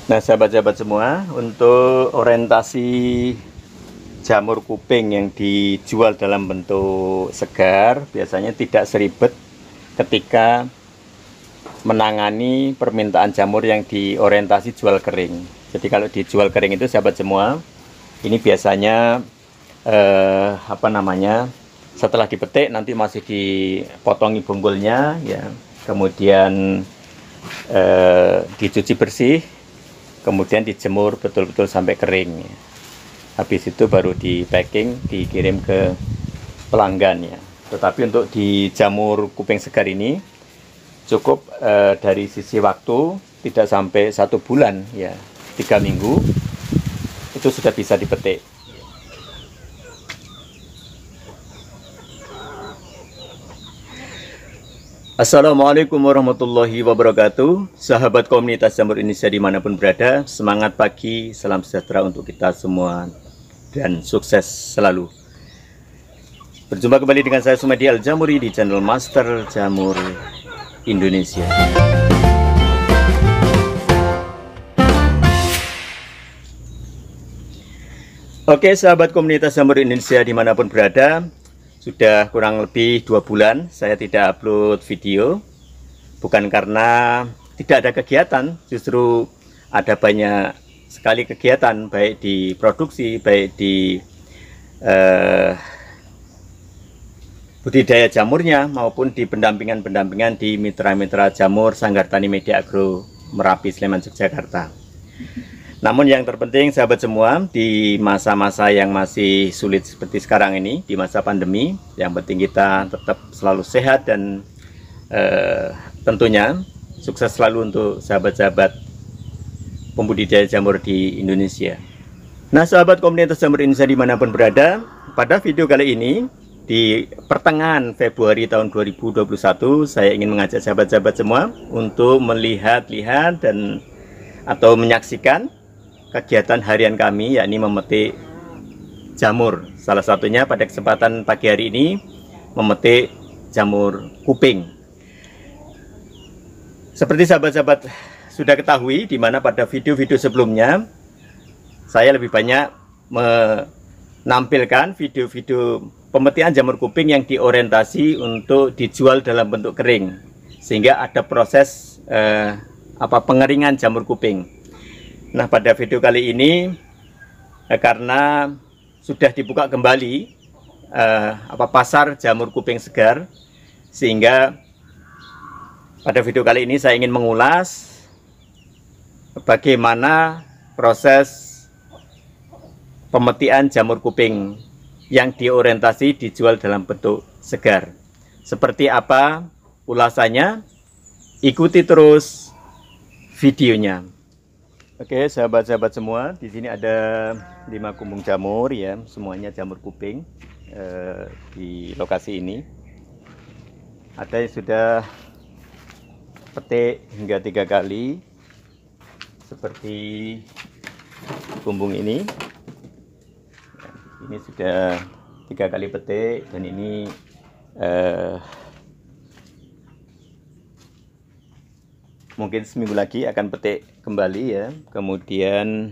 Nah, sahabat-sahabat semua, untuk orientasi jamur kuping yang dijual dalam bentuk segar biasanya tidak seribet ketika menangani permintaan jamur yang diorientasi jual kering. Jadi kalau dijual kering itu sahabat semua, ini biasanya setelah dipetik nanti masih dipotongi bonggolnya ya, kemudian dicuci bersih, kemudian dijemur betul-betul sampai kering ya. Habis itu baru di packing, dikirim ke pelanggan ya. Tetapi untuk di jamur kuping segar ini cukup dari sisi waktu tidak sampai 1 bulan ya, 3 minggu itu sudah bisa dipetik. Assalamualaikum warahmatullahi wabarakatuh. Sahabat komunitas jamur Indonesia dimanapun berada, semangat pagi, salam sejahtera untuk kita semua dan sukses selalu. Berjumpa kembali dengan saya Sumedi Al-Jamuri di channel Master Jamur Indonesia. Oke sahabat komunitas jamur Indonesia dimanapun berada, sudah kurang lebih 2 bulan saya tidak upload video. Bukan karena tidak ada kegiatan, justru ada banyak sekali kegiatan, baik di produksi, baik di budidaya jamurnya, maupun di pendampingan di mitra-mitra jamur Sanggar Tani Media Agro Merapi, Sleman, Yogyakarta. Namun yang terpenting sahabat semua, di masa-masa yang masih sulit seperti sekarang ini, di masa pandemi, yang penting kita tetap selalu sehat dan tentunya sukses selalu untuk sahabat-sahabat pembudidaya jamur di Indonesia. Nah sahabat komunitas jamur Indonesia dimanapun berada, pada video kali ini di pertengahan Februari tahun 2021 saya ingin mengajak sahabat-sahabat semua untuk melihat-lihat dan atau menyaksikan kegiatan harian kami, yakni memetik jamur. Salah satunya pada kesempatan pagi hari ini memetik jamur kuping. Seperti sahabat-sahabat sudah ketahui, di mana pada video-video sebelumnya saya lebih banyak menampilkan video-video pemetikan jamur kuping yang diorientasi untuk dijual dalam bentuk kering, sehingga ada proses pengeringan jamur kuping. Nah pada video kali ini karena sudah dibuka kembali pasar jamur kuping segar, sehingga pada video kali ini saya ingin mengulas bagaimana proses pemetikan jamur kuping yang diorientasi dijual dalam bentuk segar. Seperti apa ulasannya? Ikuti terus videonya. Oke sahabat-sahabat semua, di sini ada 5 kumbung jamur ya, semuanya jamur kuping di lokasi ini. Ada yang sudah petik hingga 3 kali, seperti kumbung ini. Ini sudah 3 kali petik dan ini mungkin seminggu lagi akan petik kembali ya. Kemudian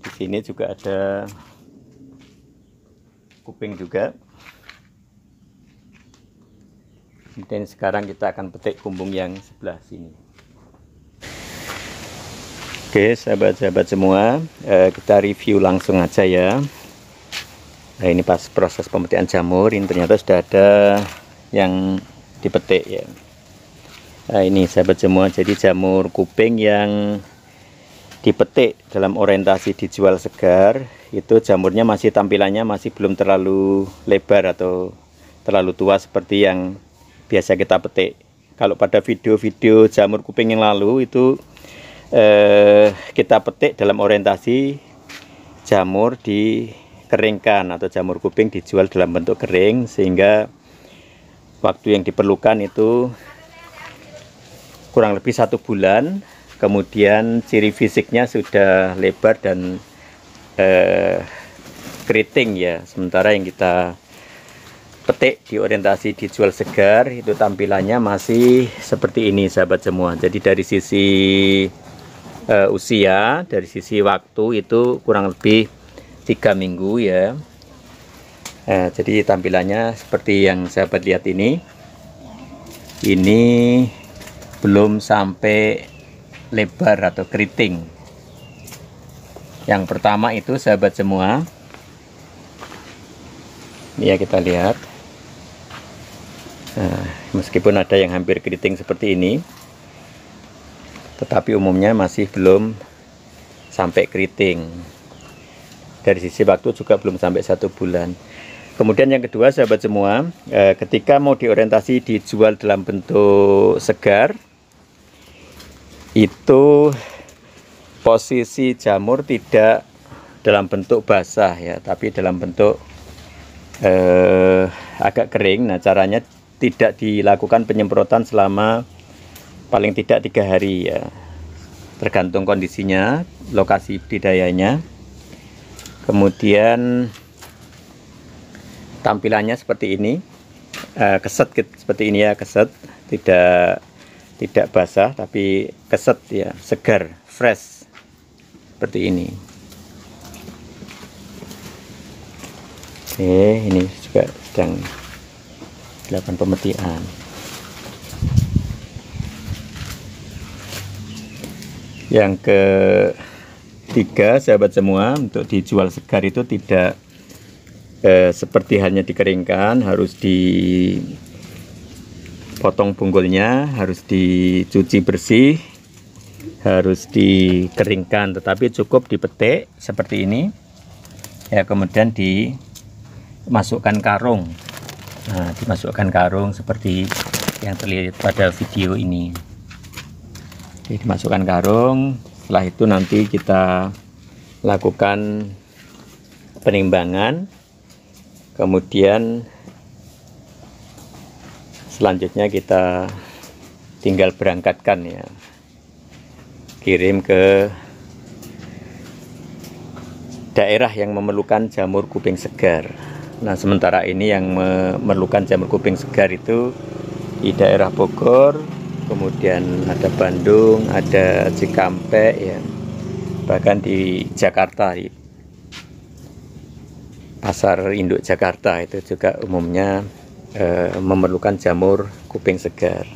di sini juga ada kuping juga. Dan sekarang kita akan petik kumbung yang sebelah sini. Oke sahabat-sahabat semua, kita review langsung aja ya. Nah ini pas proses pemetikan jamur, ini ternyata sudah ada yang dipetik ya. Nah ini sahabat semua, jadi jamur kuping yang dipetik dalam orientasi dijual segar itu jamurnya masih tampilannya masih belum terlalu lebar atau terlalu tua seperti yang biasa kita petik. Kalau pada video-video jamur kuping yang lalu itu kita petik dalam orientasi jamur dikeringkan atau jamur kuping dijual dalam bentuk kering, sehingga waktu yang diperlukan itu kurang lebih 1 bulan. Kemudian ciri fisiknya sudah lebar dan keriting ya. Sementara yang kita petik di orientasi dijual segar itu tampilannya masih seperti ini sahabat semua. Jadi dari sisi usia, dari sisi waktu itu kurang lebih 3 minggu ya. Jadi tampilannya seperti yang sahabat lihat ini belum sampai lebar atau keriting. Yang pertama itu sahabat semua, ini ya kita lihat. Meskipun ada yang hampir keriting seperti ini, tetapi umumnya masih belum sampai keriting. Dari sisi waktu juga belum sampai 1 bulan. Kemudian yang kedua sahabat semua, ketika mau diorientasi dijual dalam bentuk segar, itu posisi jamur tidak dalam bentuk basah ya, tapi dalam bentuk agak kering. Nah, caranya tidak dilakukan penyemprotan selama paling tidak 3 hari ya, tergantung kondisinya, lokasi budidayanya. Kemudian tampilannya seperti ini, keset seperti ini ya, keset, tidak basah tapi keset ya, segar, fresh seperti ini. Oke, ini juga sedang dilakukan pemetian. Yang ketiga sahabat semua, untuk dijual segar itu tidak seperti hanya dikeringkan, harus dipotong bunggulnya, harus dicuci bersih, harus dikeringkan, tetapi cukup dipetik seperti ini ya, kemudian dimasukkan karung. Nah, dimasukkan karung seperti yang terlihat pada video ini. Jadi, dimasukkan karung. Setelah itu nanti kita lakukan penimbangan, kemudian selanjutnya kita tinggal berangkatkan ya, kirim ke daerah yang memerlukan jamur kuping segar. Nah, sementara ini yang memerlukan jamur kuping segar itu di daerah Bogor, kemudian ada Bandung, ada Cikampek ya, bahkan di Jakarta, di pasar induk Jakarta itu juga umumnya memerlukan jamur kuping segar.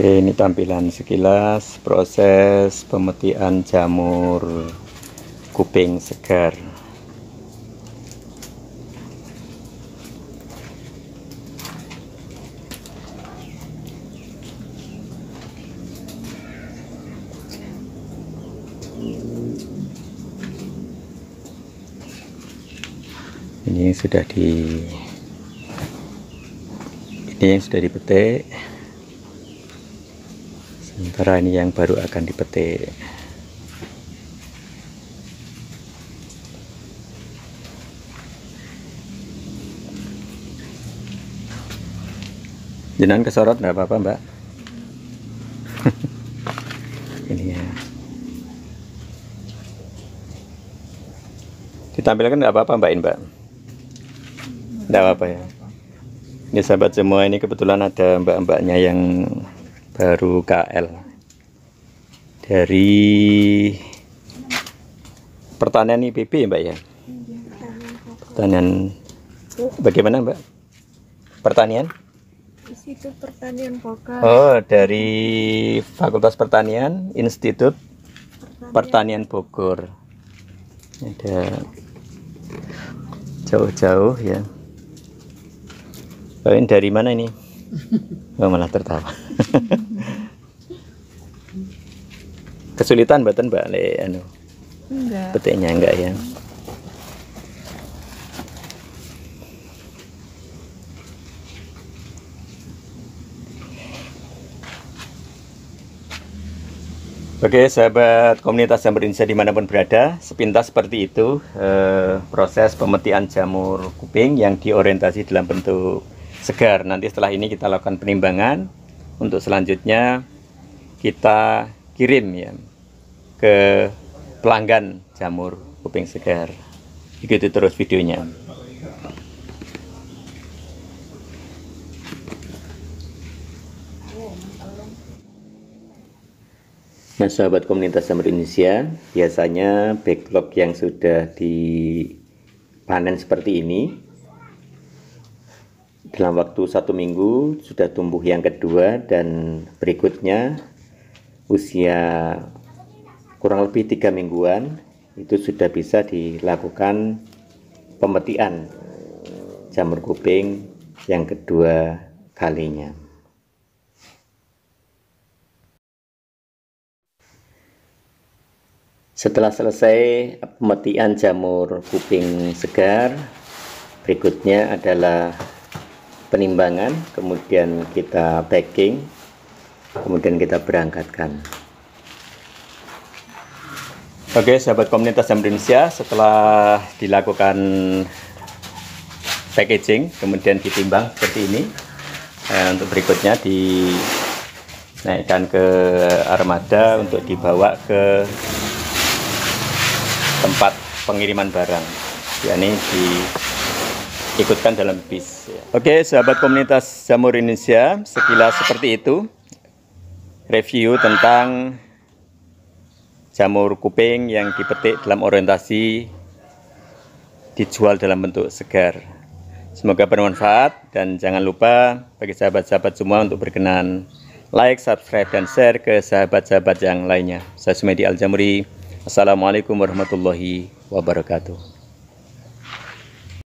Oke, ini tampilan sekilas proses pemetian jamur kuping segar. Ini yang sudah dipetik. Sementara ini yang baru akan dipetik. Jenengan kesorot nggak apa-apa, Mbak? Ini ya. Ditampilkan nggak apa-apa, Mbak, Mbak? Nggak apa-apa ya. Ini sahabat semua, ini kebetulan ada mbak-mbaknya yang baru KL dari pertanian IPB, Mbak ya. Pertanian bagaimana, Mbak? Pertanian? Institut Pertanian Bogor. Oh, dari Fakultas Pertanian, Institut Pertanian Bogor. Ada jauh-jauh ya. Oh, ini dari mana ini? Oh, malah tertawa. Kesulitan mboten Mbak le anu Enggak. petiknya enggak ya? Oke, sahabat komunitas jamur Indonesia dimanapun berada, sepintas seperti itu proses pemetikan jamur kuping yang diorientasi dalam bentuk segar. Nanti setelah ini kita lakukan penimbangan. Untuk selanjutnya kita kirim ya ke pelanggan jamur kuping segar. Ikuti terus videonya. Nah, sahabat komunitas jamur Indonesia, biasanya backlog yang sudah dipanen seperti ini dalam waktu 1 minggu sudah tumbuh yang kedua, dan berikutnya usia kurang lebih 3 mingguan itu sudah bisa dilakukan pemetikan jamur kuping yang kedua kalinya. Setelah selesai pemetikan jamur kuping segar, berikutnya adalah penimbangan, kemudian kita packing, kemudian kita berangkatkan. Oke, sahabat komunitas jamur Indonesia, setelah dilakukan packaging, kemudian ditimbang seperti ini, untuk berikutnya dinaikkan ke armada untuk dibawa ke tempat pengiriman barang, yakni diikutkan dalam bis. Oke, sahabat komunitas jamur Indonesia, sekilas seperti itu review tentang jamur kuping yang dipetik dalam orientasi dijual dalam bentuk segar. Semoga bermanfaat, dan jangan lupa bagi sahabat-sahabat semua untuk berkenan like, subscribe, dan share ke sahabat-sahabat yang lainnya. Saya Sumedi Al Jamuri. Assalamualaikum warahmatullahi wabarakatuh.